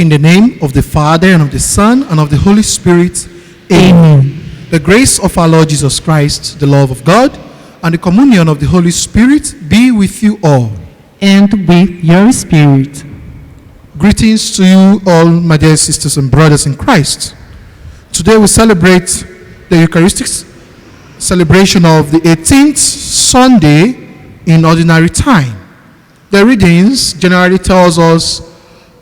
In the name of the Father, and of the Son, and of the Holy Spirit. Amen. The grace of our Lord Jesus Christ, the love of God, and the communion of the Holy Spirit be with you all. And with your spirit. Greetings to you all, my dear sisters and brothers in Christ. Today we celebrate the Eucharistic celebration of the 18th Sunday in Ordinary Time. The readings generally tells us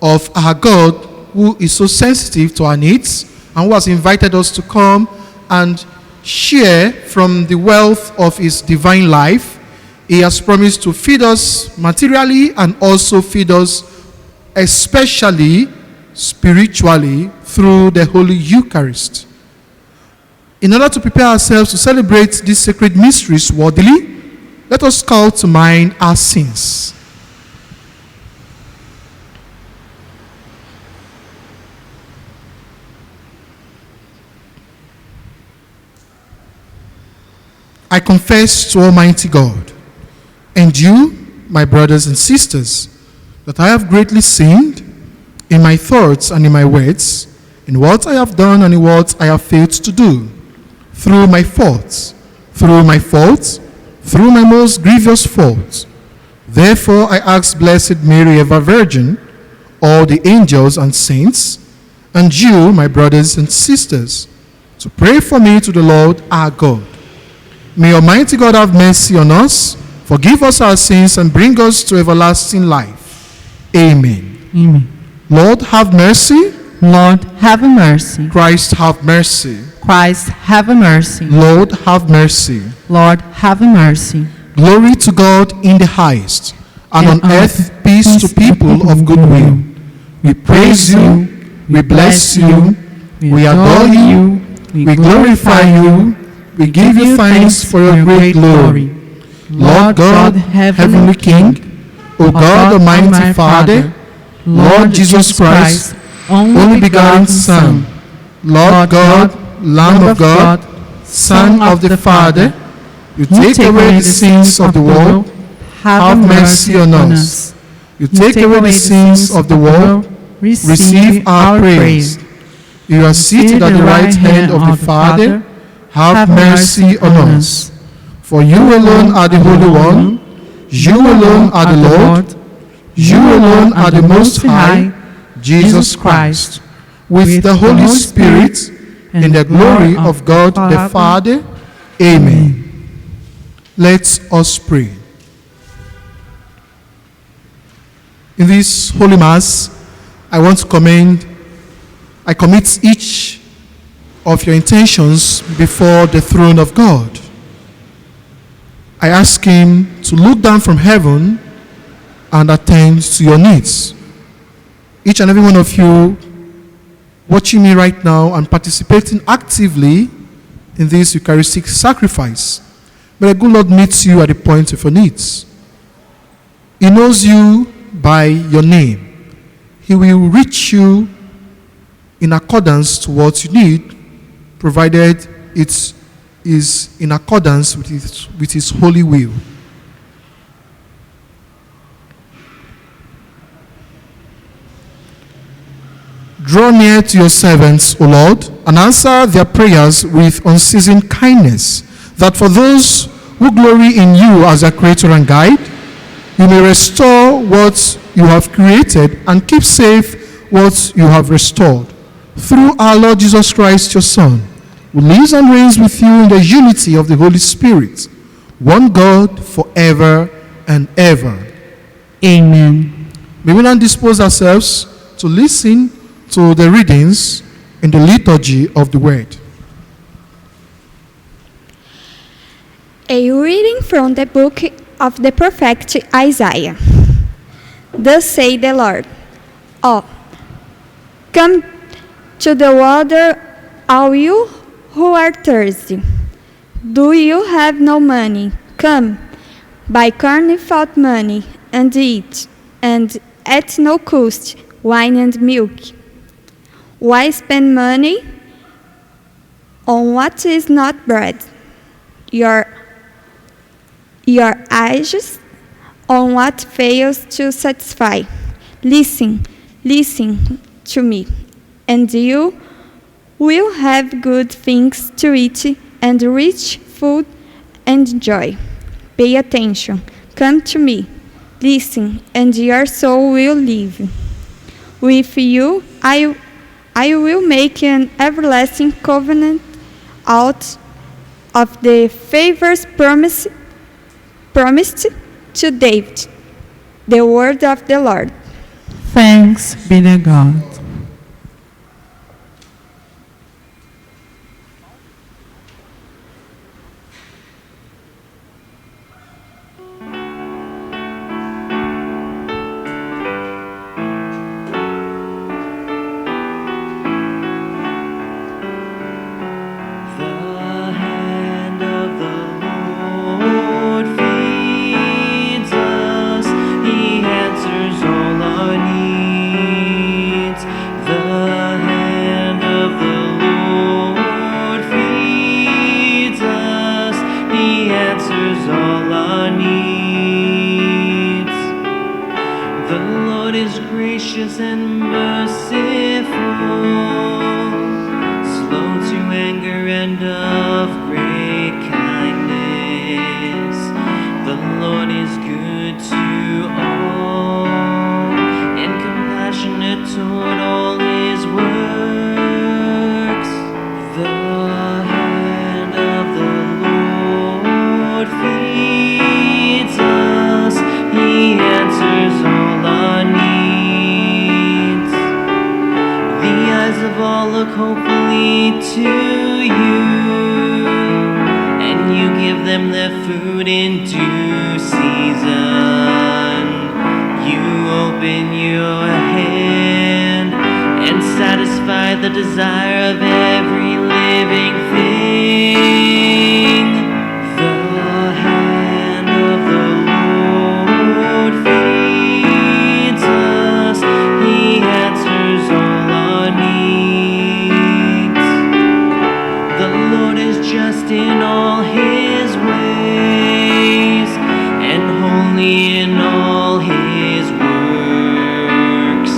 of our God who is so sensitive to our needs and who has invited us to come and share from the wealth of his divine life. He has promised to feed us materially and also feed us especially spiritually through the Holy Eucharist. In order to prepare ourselves to celebrate these sacred mysteries worthily, let us call to mind our sins. I confess to Almighty God and you, my brothers and sisters, that I have greatly sinned in my thoughts and in my words, in what I have done and in what I have failed to do, through my faults, through my most grievous faults. Therefore I ask Blessed Mary, ever Virgin, all the angels and saints, and you, my brothers and sisters, to pray for me to the Lord our God. May Almighty God have mercy on us, forgive us our sins, and bring us to everlasting life. Amen. Amen. Lord, have mercy. Lord, have mercy. Christ, have mercy. Christ, have mercy. Lord, have mercy. Lord, have mercy. Glory to God in the highest, and on earth peace to people of good will. We praise you, we bless you, we adore you, we glorify you, we give you thanks for your great glory. Lord God, heavenly King, O God, almighty Father, Lord Jesus Christ, only begotten Son, Lord God, Lamb of God, Son of the Father, you take away the sins of the world, have mercy on us. You take away the sins of the world, receive our praise. You are seated at the right hand of the Father, have mercy on us. For you alone are the Holy One, you alone are the Lord, you alone are the Most High, Jesus Christ, with the Holy Spirit, in the glory of God the Father. Amen. Let us pray. In this Holy Mass, I want to I commit each of your intentions before the throne of God. I ask him to look down from heaven and attend to your needs. Each and every one of you watching me right now and participating actively in this Eucharistic sacrifice, may the good Lord meet you at the point of your needs. He knows you by your name. He will reach you in accordance to what you need, provided it is in accordance with his holy will. Draw near to your servants, O Lord, and answer their prayers with unceasing kindness, that for those who glory in you as their creator and guide, you may restore what you have created and keep safe what you have restored. Through our Lord Jesus Christ, your Son, who lives and reigns with you in the unity of the Holy Spirit, one God forever and ever. Amen. May we now dispose ourselves to listen to the readings in the liturgy of the Word. A reading from the book of the prophet Isaiah. Thus say the Lord, Oh, come to the water, all you who are thirsty. Do you have no money? Come, buy corn without money, and eat, and at no cost, wine and milk. Why spend money on what is not bread? Your eyes on what fails to satisfy. Listen, to me, and you will have good things to eat and rich food and joy. Pay attention, come to me, listen, and your soul will live. With you I will make an everlasting covenant out of the favors promised to David. The word of the Lord. Thanks be to God. The hand of the Lord feeds us. He answers all our needs. The hand of the Lord feeds us. He answers all our needs. The Lord is gracious and merciful, slow to anger and of great kindness. The Lord is good to all and compassionate toward all his works. The hand of the Lord feeds us. He answers all our needs. The eyes of all look hopefully to you, and you give them their food in due season. You open your hand and satisfy the desire of every living thing. The hand of the Lord feeds us. He answers all our needs. The Lord is just in all his ways and holy in all his works.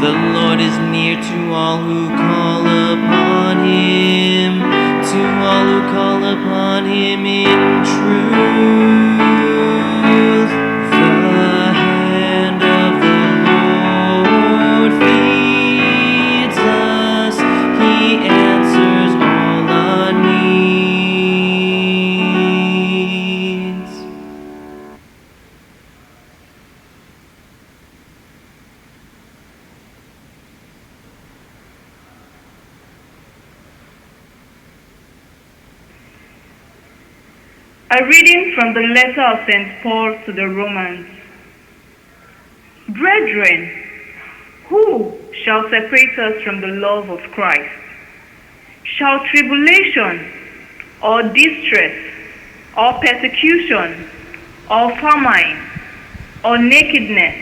The Lord is near to all who call upon him, to all who call upon him in truth. The hand of the Lord feeds us. He answers all our needs. A reading from the letter of St. Paul to the Romans. Brethren, who shall separate us from the love of Christ? Shall tribulation, or distress, or persecution, or famine, or nakedness,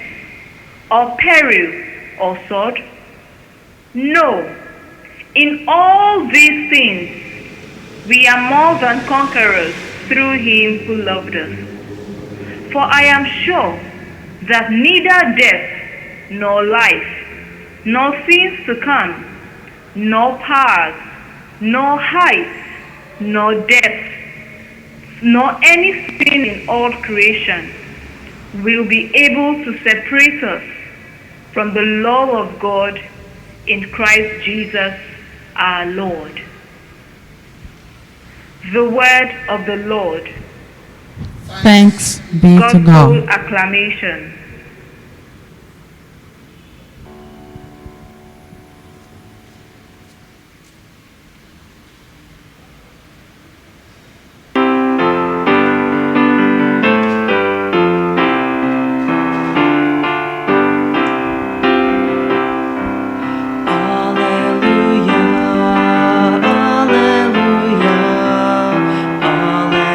or peril, or sword? No, in all these things we are more than conquerors through him who loved us. For I am sure that neither death, nor life, nor things to come, nor powers, nor height, nor depth, nor anything in all creation will be able to separate us from the love of God in Christ Jesus our Lord. The word of the Lord. Thanks be to Gospel God. acclamation. Alleluia, alleluia, alleluia.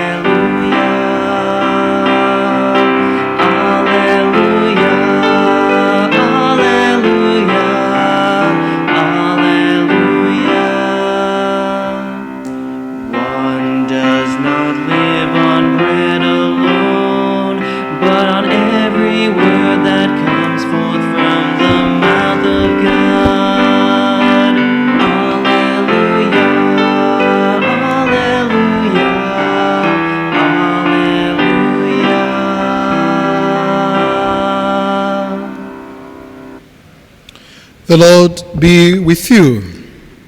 The Lord be with you.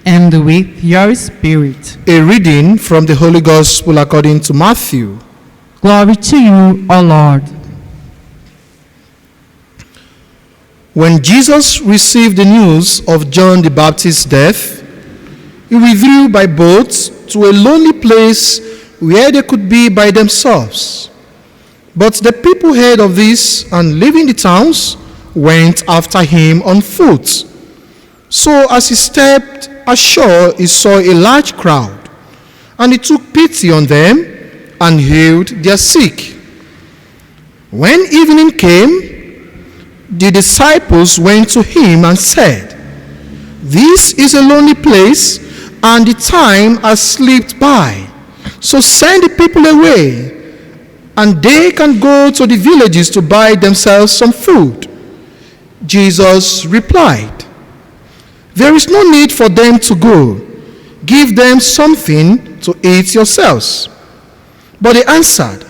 And with your spirit. A reading from the Holy Gospel according to Matthew. Glory to you, O Lord. When Jesus received the news of John the Baptist's death, he withdrew by boat to a lonely place where they could be by themselves. But the people heard of this and living in the towns went after him on foot. So as he stepped ashore, he saw a large crowd, and he took pity on them and healed their sick. When evening came, the disciples went to him and said, "This is a lonely place, and the time has slipped by. So send the people away, and they can go to the villages to buy themselves some food." Jesus replied, "There is no need for them to go. Give them something to eat yourselves." But they answered,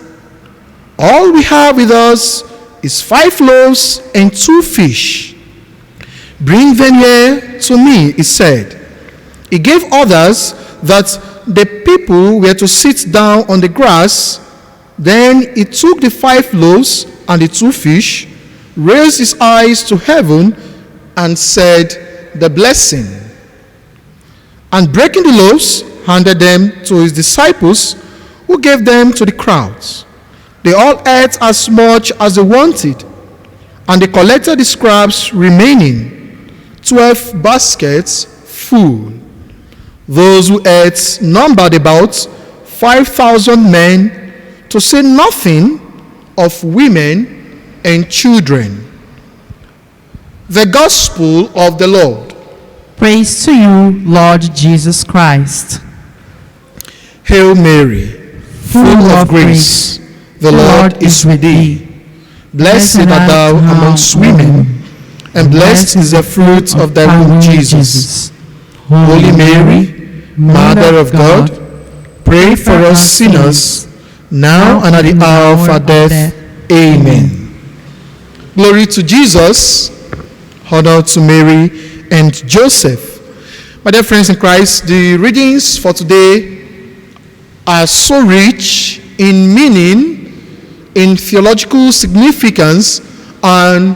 "All we have with us is 5 loaves and 2 fish. Bring them here to me," he said. He gave orders that the people were to sit down on the grass. Then he took the 5 loaves and the 2 fish, raised his eyes to heaven, and said the blessing. And breaking the loaves, handed them to his disciples, who gave them to the crowds. They all ate as much as they wanted, and they collected the scraps remaining, 12 baskets full. Those who ate numbered about 5,000 men, to say nothing of women and children. The Gospel of the Lord. Praise to you, Lord Jesus Christ. Hail Mary, full of grace, the Lord is with thee. Blessed art thou amongst women, and blessed is the fruit of thy womb, Jesus. Holy Mary, Mother of God, pray for us sinners, now and at the hour of our death. Amen. Glory to Jesus, honor to Mary and Joseph. My dear friends in Christ, the readings for today are so rich in meaning, in theological significance, and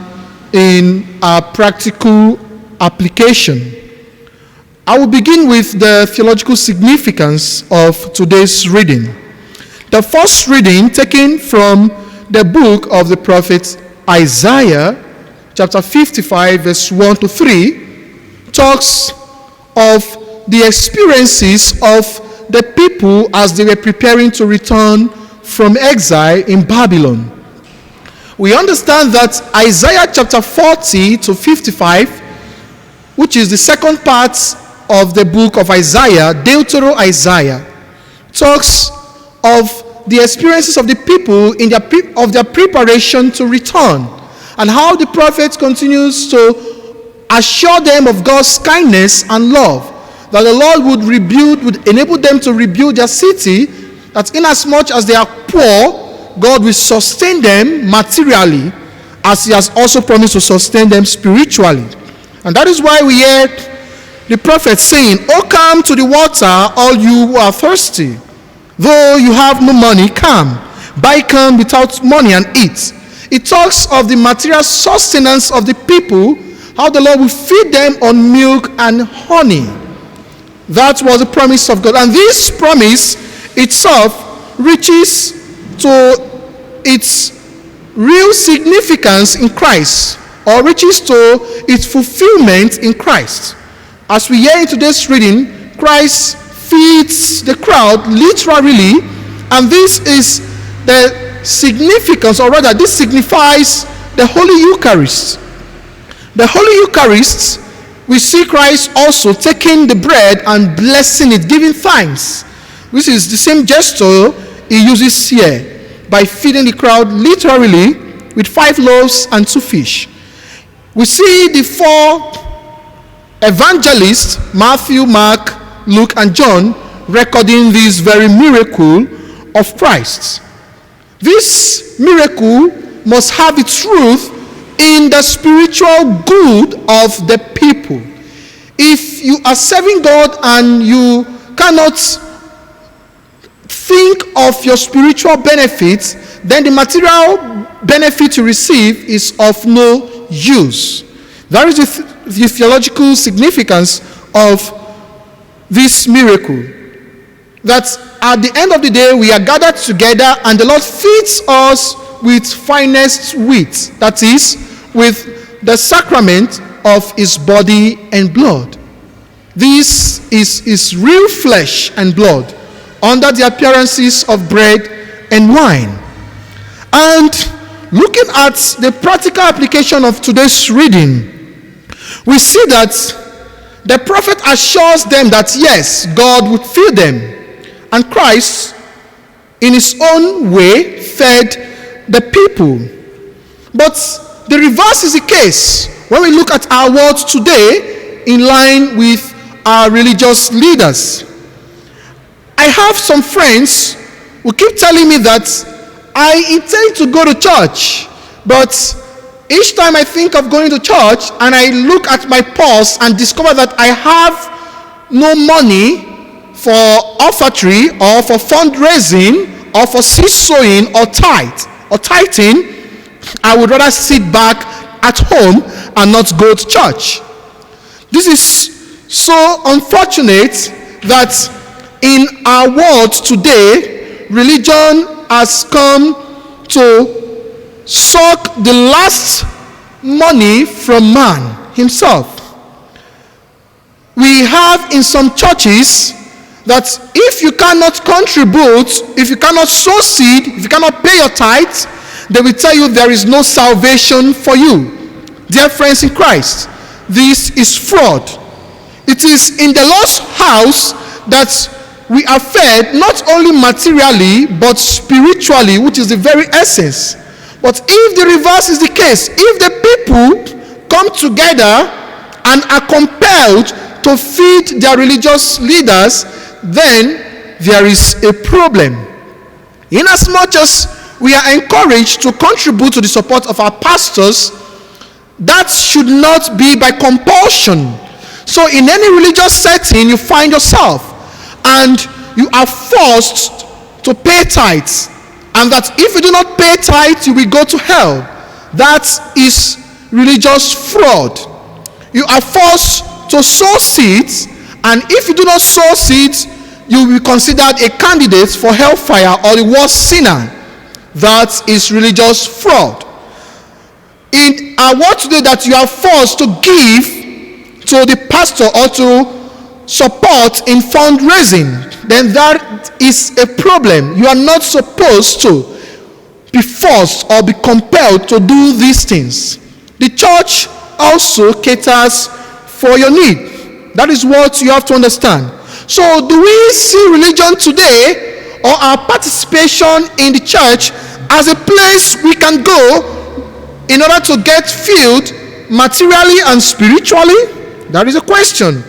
in our practical application. I will begin with the theological significance of today's reading. The first reading, taken from the book of the prophet Isaiah, chapter 55, verse 1 to 3, talks of the experiences of the people as they were preparing to return from exile in Babylon. We understand that Isaiah chapter 40 to 55, which is the second part of the book of Isaiah, Deutero-Isaiah, talks of the experiences of the people in their preparation to return, and how the prophet continues to assure them of God's kindness and love, that the Lord would enable them to rebuild their city, that inasmuch as they are poor, God will sustain them materially, as he has also promised to sustain them spiritually. And that is why we hear the prophet saying, "Oh, come to the water, all you who are thirsty. Though you have no money, come. Buy come without money and eat." It talks of the material sustenance of the people, how the Lord will feed them on milk and honey. That was the promise of God. And this promise itself reaches to its real significance in Christ, or reaches to its fulfillment in Christ. As we hear in today's reading, Christ feeds the crowd literally, and this is the significance, or rather this signifies the Holy Eucharist. The Holy Eucharist, we see Christ also taking the bread and blessing it, giving thanks. This is the same gesture he uses here by feeding the crowd literally with 5 loaves and 2 fish. We see the 4 evangelists, Matthew, Mark, Luke, and John, recording this very miracle of Christ. This miracle must have its truth in the spiritual good of the people. If you are serving God and you cannot think of your spiritual benefits, then the material benefit you receive is of no use. That is the theological significance of this miracle. That at the end of the day, we are gathered together and the Lord feeds us with finest wheat, that is, with the sacrament of his body and blood. This is his real flesh and blood under the appearances of bread and wine. And looking at the practical application of today's reading, we see that the prophet assures them that yes, God would feed them, and Christ in his own way fed the people. But the reverse is the case when we look at our world today in line with our religious leaders. I have some friends who keep telling me that I intend to go to church, but each time I think of going to church and I look at my purse and discover that I have no money for offertory or for fundraising or for seed sowing or tithing, I would rather sit back at home and not go to church. This is so unfortunate that in our world today, religion has come to suck the last money from man himself. We have in some churches that if you cannot contribute, if you cannot sow seed, if you cannot pay your tithes, they will tell you there is no salvation for you. Dear friends in Christ, this is fraud. It is in the Lord's house that we are fed not only materially but spiritually, which is the very essence. But if the reverse is the case, if the people come together and are compelled to feed their religious leaders, then there is a problem. Inasmuch as we are encouraged to contribute to the support of our pastors, that should not be by compulsion. So in any religious setting you find yourself and you are forced to pay tithes, and that if you do not pay tithes you will go to hell, that is religious fraud. You are forced to sow seeds, and if you do not sow seeds you will be considered a candidate for hellfire or the worst sinner. That is religious fraud. In our world today, that you are forced to give to the pastor or to support in fundraising, then that is a problem. You are not supposed to be forced or be compelled to do these things. The church also caters for your need. That is what you have to understand. So do we see religion today or our participation in the church as a place we can go in order to get filled materially and spiritually? That is a question.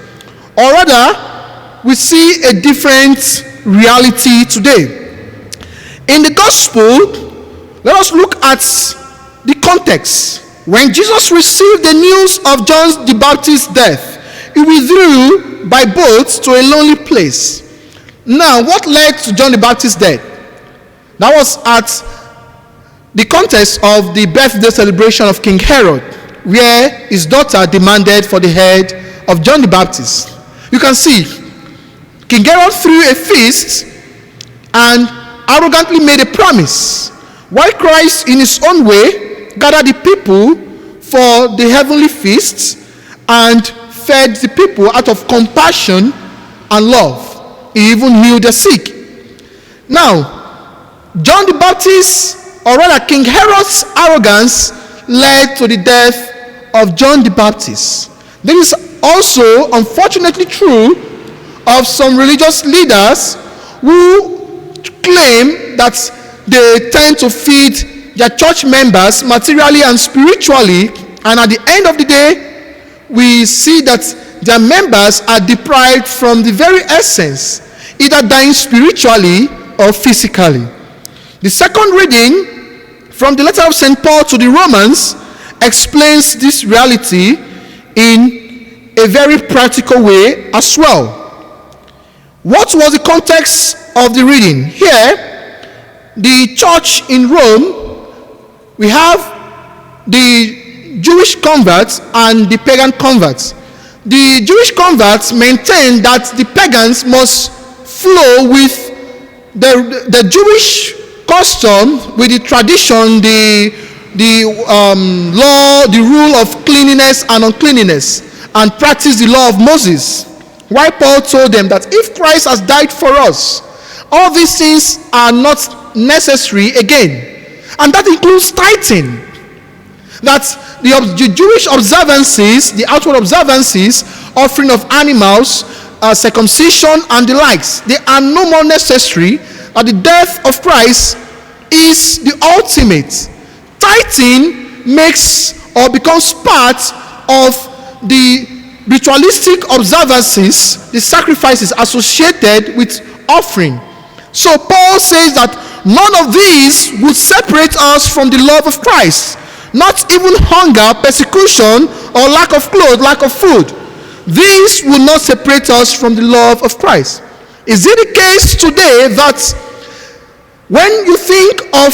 Or rather, we see a different reality today. In the gospel, let us look at the context. When Jesus received the news of John the Baptist's death, he withdrew by boat to a lonely place. Now, what led to John the Baptist's death? That was at the context of the birthday celebration of King Herod, where his daughter demanded for the head of John the Baptist. You can see, King Herod threw a feast and arrogantly made a promise, while Christ in his own way gathered the people for the heavenly feast and fed the people out of compassion and love. He even healed the sick. Now, John the Baptist, or rather King Herod's arrogance, led to the death of John the Baptist. This is also unfortunately true of some religious leaders who claim that they tend to feed their church members materially and spiritually, and at the end of the day we see that their members are deprived from the very essence, either dying spiritually or physically. The second reading from the letter of St. Paul to the Romans explains this reality in a very practical way as well. What was the context of the reading? Here, the church in Rome, we have the Jewish converts and the pagan converts. The Jewish converts maintain that the pagans must flow with the Jewish custom, with the tradition, the law, the rule of cleanliness and uncleanliness, and practice the law of Moses. Why Paul told them that if Christ has died for us, all these things are not necessary again. And that includes tithing. That the Jewish observances, the outward observances, offering of animals, circumcision and the likes, they are no more necessary. That the death of Christ is the ultimate. Tithing makes or becomes part of the ritualistic observances, the sacrifices associated with offering. So Paul says that none of these would separate us from the love of Christ. Not even hunger, persecution, or lack of clothes, lack of food. These will not separate us from the love of Christ. Is it the case today that when you think of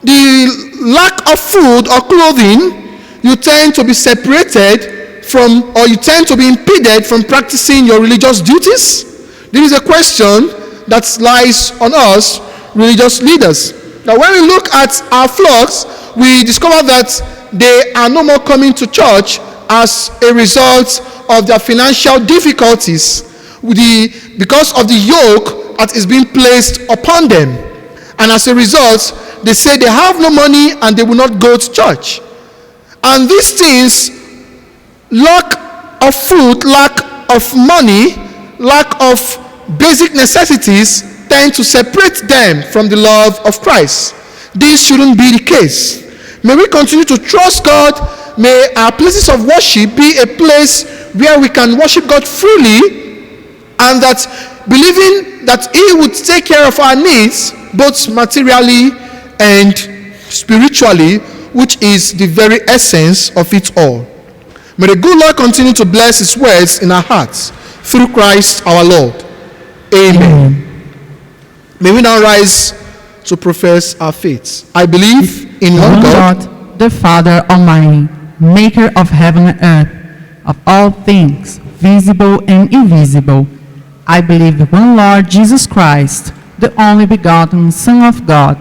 the lack of food or clothing, you tend to be separated from, or you tend to be impeded from practicing your religious duties? This is a question that lies on us, religious leaders. Now, when we look at our flocks, we discover that they are no more coming to church as a result of their financial difficulties, because of the yoke that is being placed upon them. And as a result, they say they have no money and they will not go to church. And these things, lack of food, lack of money, lack of basic necessities, tend to separate them from the love of Christ. This shouldn't be the case. May we continue to trust God. May our places of worship be a place where we can worship God freely, and that believing that He would take care of our needs, both materially and spiritually, which is the very essence of it all. May the good Lord continue to bless His words in our hearts through Christ our Lord. Amen. May we now rise to profess our faith. I believe in one God, the Father Almighty, maker of heaven and earth, of all things, visible and invisible. I believe in one Lord Jesus Christ, the only begotten Son of God,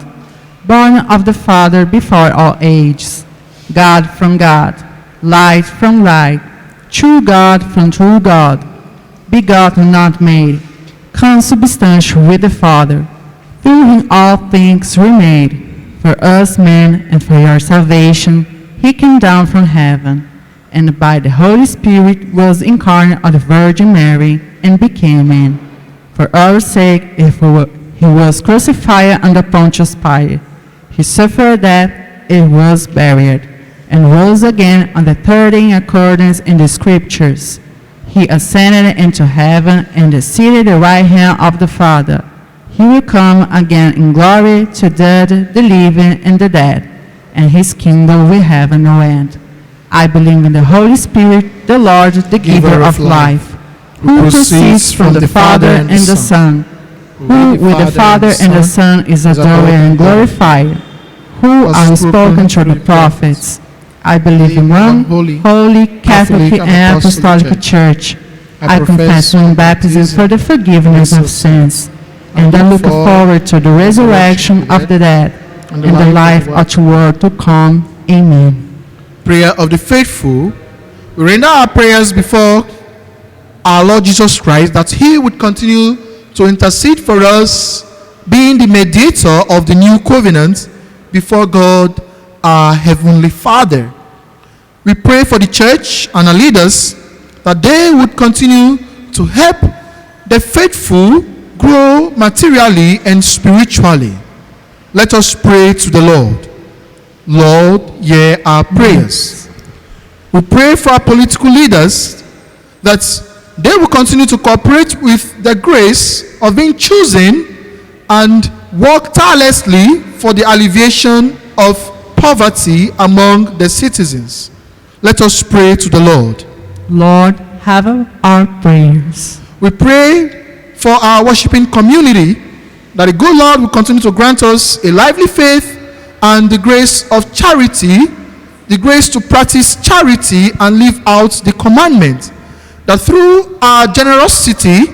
born of the Father before all ages, God from God, light from light, true God from true God, begotten, not made, consubstantial with the Father. Through Him all things were made. For us men and for your salvation, He came down from heaven, and by the Holy Spirit was incarnate of the Virgin Mary, and became man. For our sake, He was crucified under Pontius Pilate. He suffered death, and was buried, and rose again on the third day in accordance in the Scriptures. He ascended into heaven, and is seated at the right hand of the Father. He will come again in glory to judge the living and the dead, and His kingdom will have no end. I believe in the Holy Spirit, the Lord, the giver of life, who proceeds from the Father and the Son, who with the Father and the Son is adored and glorified, who are spoken through the prophets. I believe in one holy, Catholic, and Apostolic Church. I confess one baptism for the forgiveness of sins, and I look forward to the resurrection of the dead and the life of the world to come. Amen. Prayer of the faithful. We render our prayers before our Lord Jesus Christ, that He would continue to intercede for us, being the mediator of the new covenant before God our Heavenly Father. We pray for the church and our leaders, that they would continue to help the faithful grow materially and spiritually. Let us pray to the Lord. Lord, hear our prayers. We pray for our political leaders, that they will continue to cooperate with the grace of being chosen and work tirelessly for the alleviation of poverty among the citizens. Let us pray to the Lord. Lord, have our prayers. We pray for our worshiping community, that the good Lord will continue to grant us a lively faith and the grace of charity, the grace to practice charity and live out the commandment, that through our generosity,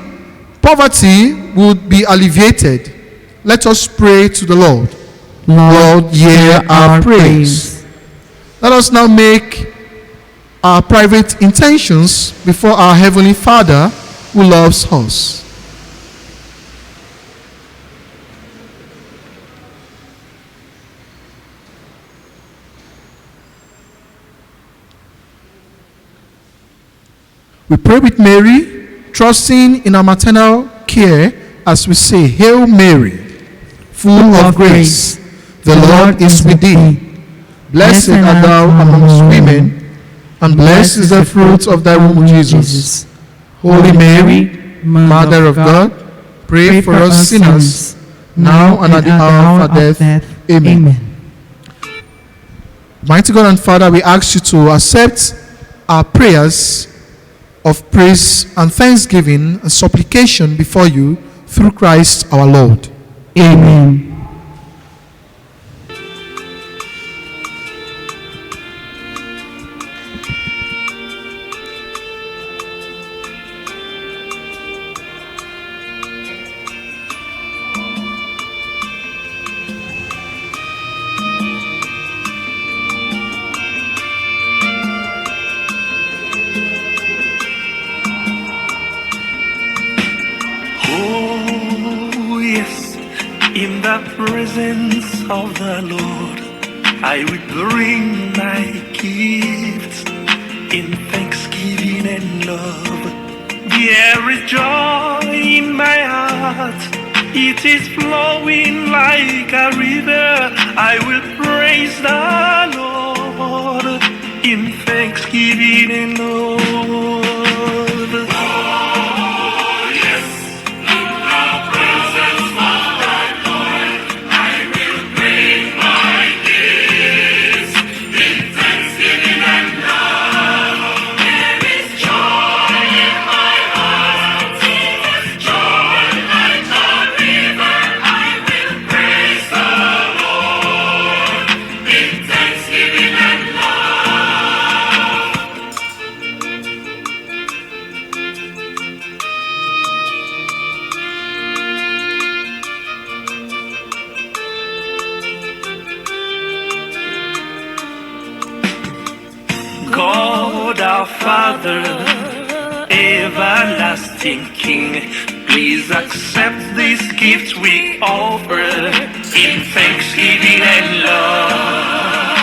poverty would be alleviated. Let us pray to the Lord. Lord, hear our prayers. Let us now make our private intentions before our Heavenly Father who loves us. We pray with Mary, trusting in our maternal care as we say, Hail Mary, full of grace, the Lord is with thee. Blessed art thou amongst women, and blessed is the fruit of thy womb, Jesus. Holy Mary, Mother of God, pray for us sinners, now and at the hour of our death. Amen. Mighty God and Father, we ask you to accept our prayers of praise and thanksgiving and supplication before you through Christ our Lord. Amen. Oh, yes, in the presence of the Lord, I will bring my gifts in thanksgiving and love. There is joy in my heart, it is flowing like a river. I will praise the Lord in thanksgiving and love. God our Father, everlasting King, please accept this gift we offer in thanksgiving and love.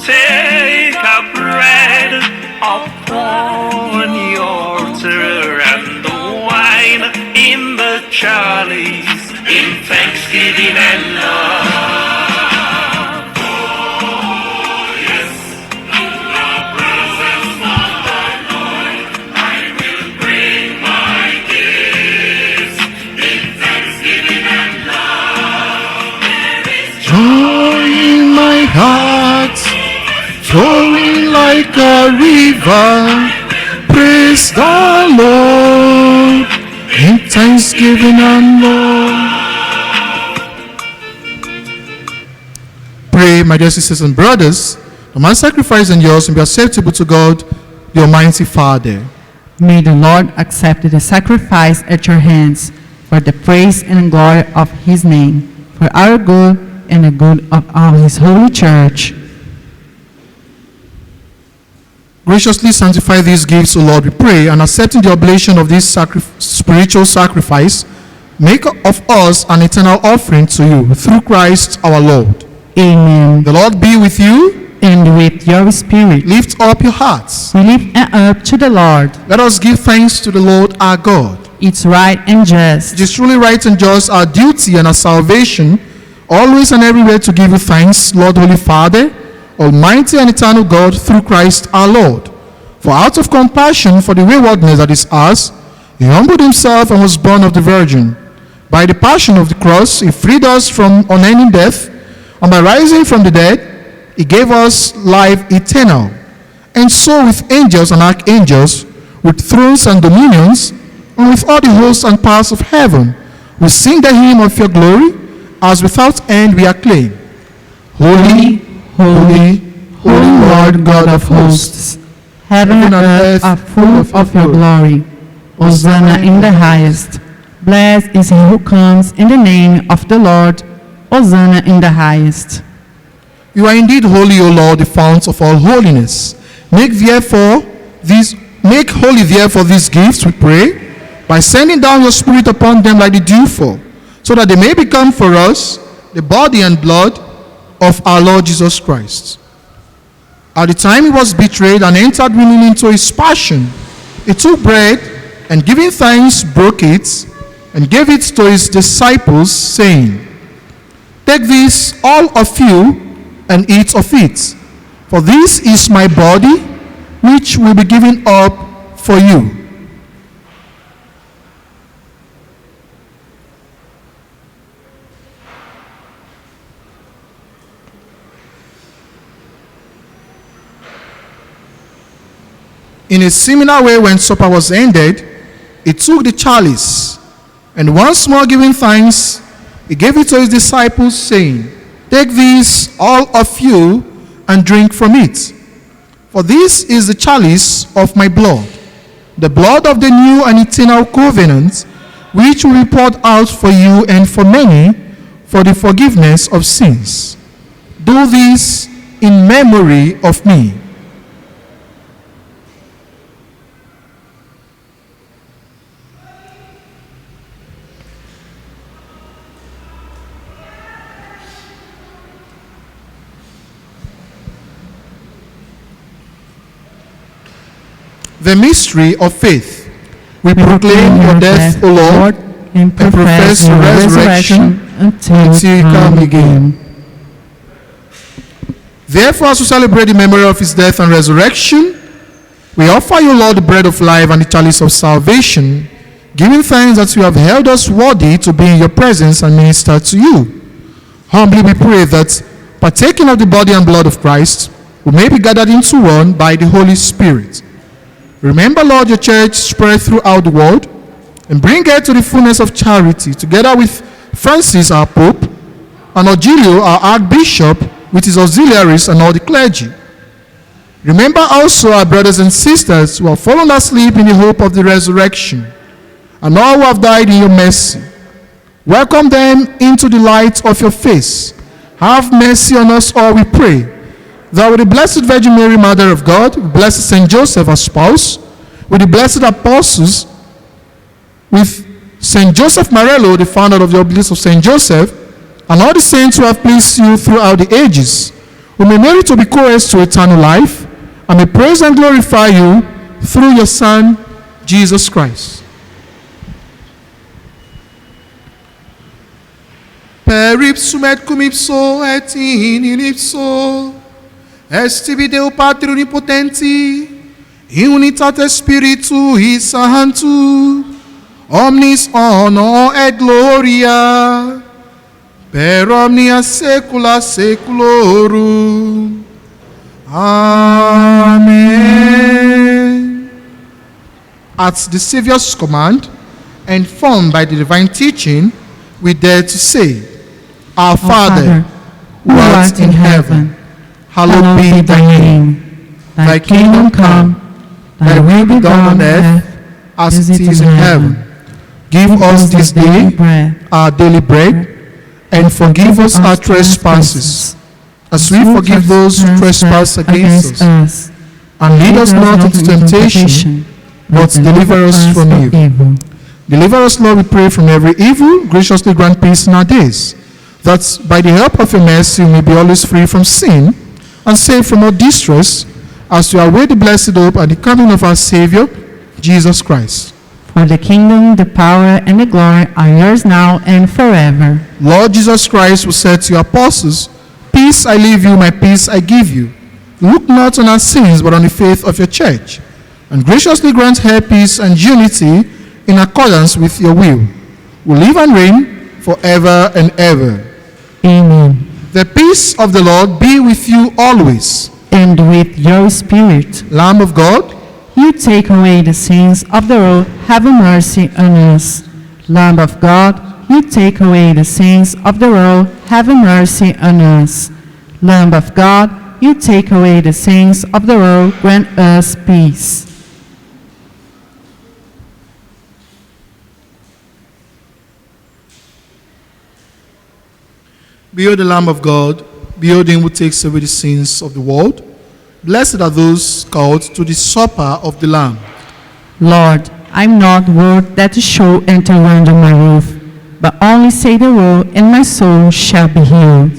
Take a bread upon your altar and the wine in the chalice in thanksgiving and love. Heart flowing like a river, praise the Lord in thanksgiving and love. Pray, my dear sisters and brothers, that my sacrifice and yours will be acceptable to God, the Almighty Father. May the Lord accept the sacrifice at your hands for the praise and glory of his name, for our good and the good of all his holy church. Graciously sanctify these gifts, O Lord, we pray, and accepting the oblation of this spiritual sacrifice, make of us an eternal offering to you, through Christ our Lord. Amen. The Lord be with you. And with your spirit. Lift up your hearts. We lift up to the Lord. Let us give thanks to the Lord our God. It's right and just. It is truly right and just, our duty and our salvation, always and everywhere to give you thanks, Lord, Holy Father, Almighty and eternal God, through Christ our Lord. For out of compassion for the waywardness that is ours, he humbled himself and was born of the Virgin. By the passion of the cross, he freed us from unending death, And by rising from the dead, he gave us life eternal. And so with angels and archangels, with thrones and dominions, and with all the hosts and powers of heaven, we sing the hymn of your glory, as without end we acclaim. Holy, holy, holy Lord God of hosts. Heaven and earth are full of your glory. Hosanna in the highest. Blessed is he who comes in the name of the Lord. Hosanna in the highest. You are indeed holy, O Lord, the fount of all holiness. Make holy therefore these gifts, we pray, by sending down your Spirit upon them like the dewfall, so that they may become for us the body and blood of our Lord Jesus Christ. At the time he was betrayed and entered willingly into his passion, he took bread and giving thanks broke it and gave it to his disciples, saying, "Take this, all of you, and eat of it, for this is my body, which will be given up for you." In a similar way, when supper was ended, he took the chalice, and once more giving thanks, he gave it to his disciples, saying, "Take this, all of you, and drink from it. For this is the chalice of my blood, the blood of the new and eternal covenant, which will be poured out for you and for many for the forgiveness of sins. Do this in memory of me." The mystery of faith. We proclaim your death, O Lord, and profess your resurrection until you come again. Therefore, as we celebrate the memory of his death and resurrection, we offer you, Lord, the bread of life and the chalice of salvation, giving thanks that you have held us worthy to be in your presence and minister to you. Humbly we pray that, partaking of the body and blood of Christ, we may be gathered into one by the Holy Spirit. Remember, Lord, your church spread throughout the world, and bring her to the fullness of charity, together with Francis, our Pope, and Augilio, our Archbishop, with his auxiliaries and all the clergy. Remember also our brothers and sisters who have fallen asleep in the hope of the resurrection, and all who have died in your mercy. Welcome them into the light of your face. Have mercy on us all, we pray, that with the Blessed Virgin Mary, Mother of God, with Blessed Saint Joseph, our spouse, with the blessed apostles, with Saint Joseph Marello, the founder of the Oblates of Saint Joseph, and all the saints who have pleased you throughout the ages, we may merit to be co-heirs to eternal life, and may praise and glorify you through your Son, Jesus Christ. Per ipsum et cum ipso et in ipso, est tibi Deo Patri Omnipotenti, in unitate Spiritui Sanctus, omnis honor et gloria, per omnia saecula saeculorum. Amen. At the Savior's command, and formed by the divine teaching, we dare to say, Our Father, who art in heaven, hallowed be thy name. Thy kingdom come, thy will be done on earth as it is in heaven. Give us this day our daily bread, and forgive us our trespasses, as we forgive those who trespass against us. And lead us not into temptation, but deliver us from evil. Deliver us, Lord, we pray, from every evil. Graciously grant peace in our days, that by the help of your mercy we may be always free from sin and safe from all distress, as we await the blessed hope and the coming of our Savior, Jesus Christ. For the kingdom, the power, and the glory are yours now and forever. Lord Jesus Christ, who said to your apostles, "Peace I leave you, my peace I give you," look not on our sins, but on the faith of your church, and graciously grant her peace and unity in accordance with your will, who live and reign forever and ever. Amen. The peace of the Lord be with you always. And with your spirit. Lamb of God, You take away the sins of the world, have mercy on us. Lamb of God, You take away the sins of the world, have mercy on us. Lamb of God, You take away the sins of the world, grant us peace. behold the Lamb of God, behold him who takes away the sins of the world. Blessed are those called to the supper of the Lamb. Lord, I am not worth that you should enter under my roof, but only say the word, and my soul shall be healed.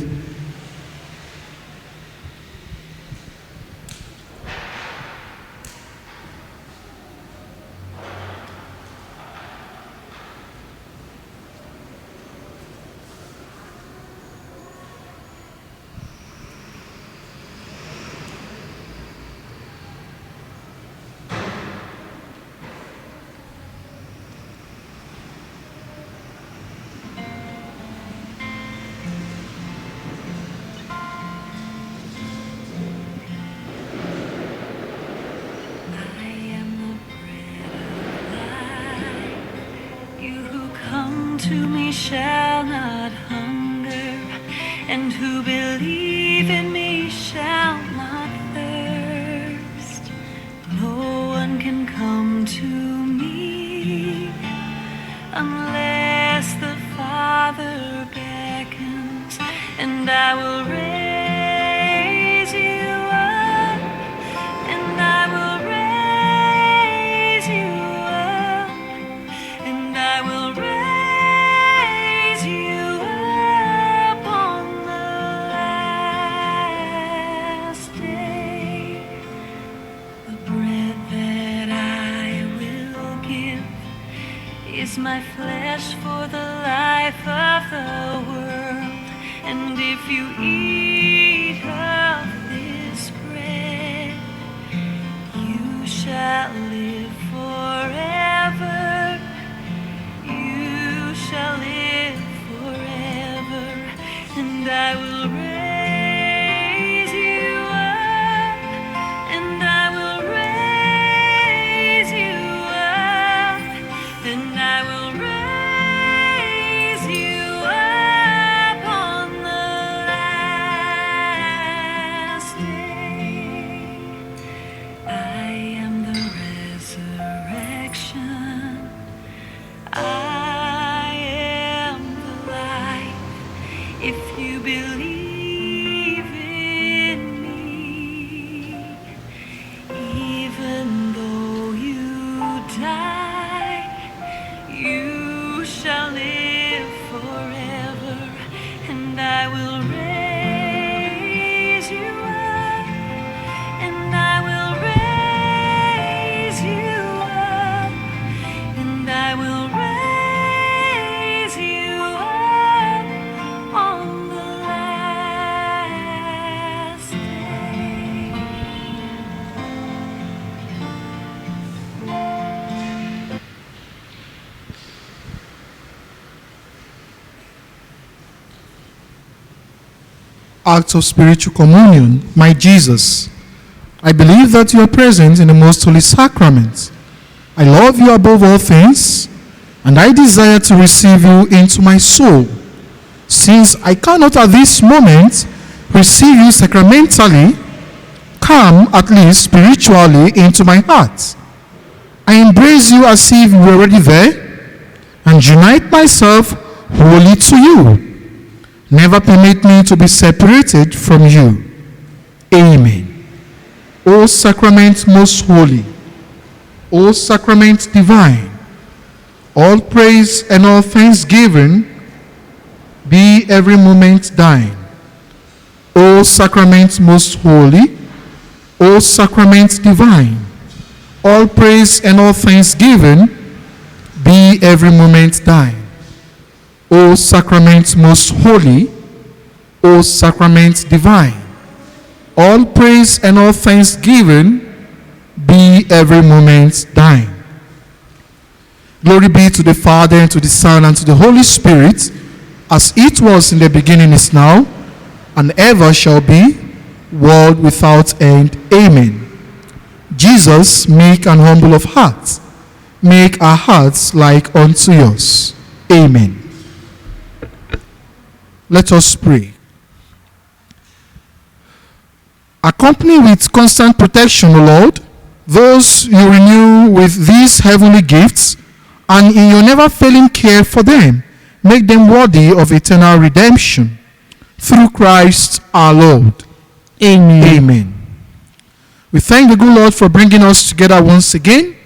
I am the bread of life. You who come to me shall not hunger, and who believe in me shall not thirst. No one can come to me unless the Father beckons, and I will raise you up, and I will raise you up, and I will raise you up on the last day. The bread that I will give is my flesh for the life of the world. And if you eat of this bread, you shall live forever. You shall live forever. And I will raise you up, and I will raise you up, and I will raise you up on the last day. I am the resurrection. I am the life. If you believe in me, even though you die, you shall live forever, and I will raise you up, and I will raise you up, and I will raise you up on the last day. Act of spiritual communion. My Jesus, I believe that you are present in the most holy sacrament. I love you above all things, and I desire to receive you into my soul. Since I cannot at this moment receive you sacramentally, come at least spiritually into my heart. I embrace you as if you were already there, and unite myself wholly to you. Never permit me to be separated from you. Amen. O sacrament most holy, O sacrament divine, all praise and all thanksgiving be every moment thine. O sacrament most holy, O sacrament divine, all praise and all thanksgiving be every moment thine. O sacrament most holy, O sacrament divine, all praise and all thanksgiving be every moment thine. Glory be to the Father, and to the Son, and to the Holy Spirit, as it was in the beginning, is now, and ever shall be, world without end. Amen. Jesus, meek and humble of heart, make our hearts like unto yours. Amen. Let us pray. Accompany with constant protection, O Lord, those you renew with these heavenly gifts, and in your never failing care for them, make them worthy of eternal redemption. Through Christ our Lord. Amen. Amen. We thank the good Lord for bringing us together once again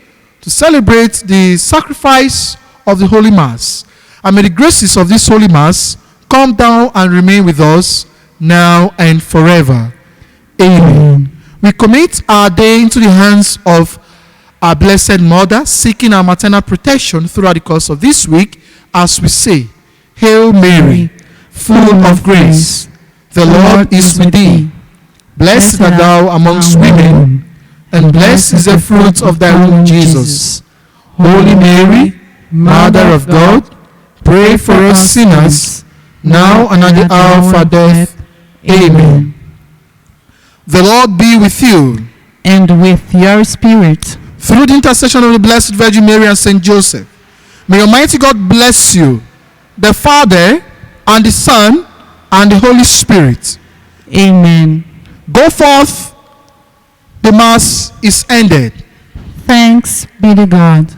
to celebrate the sacrifice of the Holy Mass. And may the graces of this Holy Mass come down and remain with us now and forever. Amen. We commit our day into the hands of our Blessed Mother, seeking our maternal protection throughout the course of this week, as we say, Hail Mary, full of grace, the Lord is with thee. Blessed art thou amongst women, and blessed is the fruit of thy womb, Jesus. Holy Mary, Mother of God, pray for us sinners, now and at the hour of our death. Amen. The Lord be with you. And with your spirit. Through the intercession of the Blessed Virgin Mary and Saint Joseph, may Almighty God bless you, the Father, and the Son, and the Holy Spirit. Amen. Go forth. The Mass is ended. Thanks be to God.